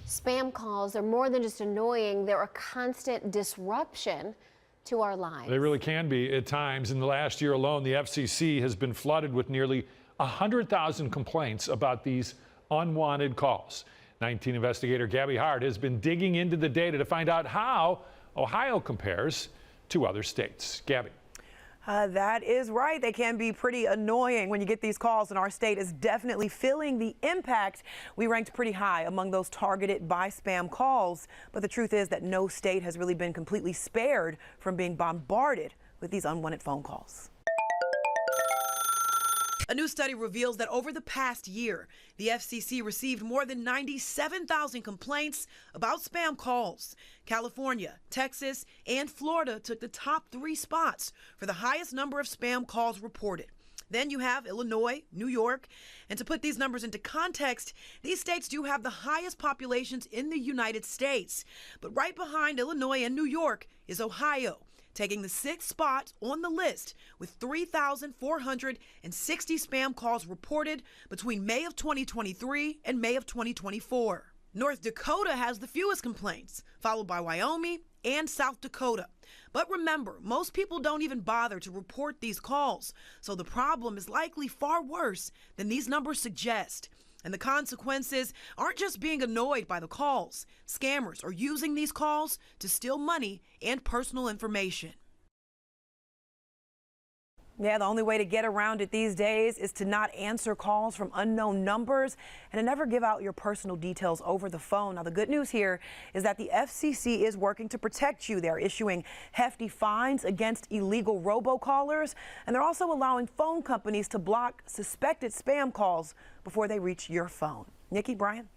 Spam calls are more than just annoying, they're a constant disruption to our lives. They really can be at times. In the last year alone, the FCC has been flooded with nearly 100,000 complaints about these unwanted calls. 19 investigator Gabby Hart has been digging into the data to find out how Ohio compares to other states. Gabby. That is right. They can be pretty annoying when you get these calls, and our state is definitely feeling the impact. We ranked pretty high among those targeted by spam calls, but the truth is that no state has really been completely spared from being bombarded with these unwanted phone calls. A new study reveals that over the past year, the FCC received more than 97,000 complaints about spam calls. California, Texas, and Florida took the top 3 spots for the highest number of spam calls reported. Then you have Illinois, New York, and to put these numbers into context, these states do have the highest populations in the United States. But right behind Illinois and New York is Ohio, taking the 6th spot on the list with 3,460 spam calls reported between May of 2023 and May of 2024. North Dakota has the fewest complaints, followed by Wyoming and South Dakota. But remember, most people don't even bother to report these calls, so the problem is likely far worse than these numbers suggest. And the consequences aren't just being annoyed by the calls. Scammers are using these calls to steal money and personal information. Yeah, the only way to get around it these days is to not answer calls from unknown numbers and to never give out your personal details over the phone. Now, the good news here is that the FCC is working to protect you. They're issuing hefty fines against illegal robocallers, and they're also allowing phone companies to block suspected spam calls before they reach your phone. Nikki, Brian?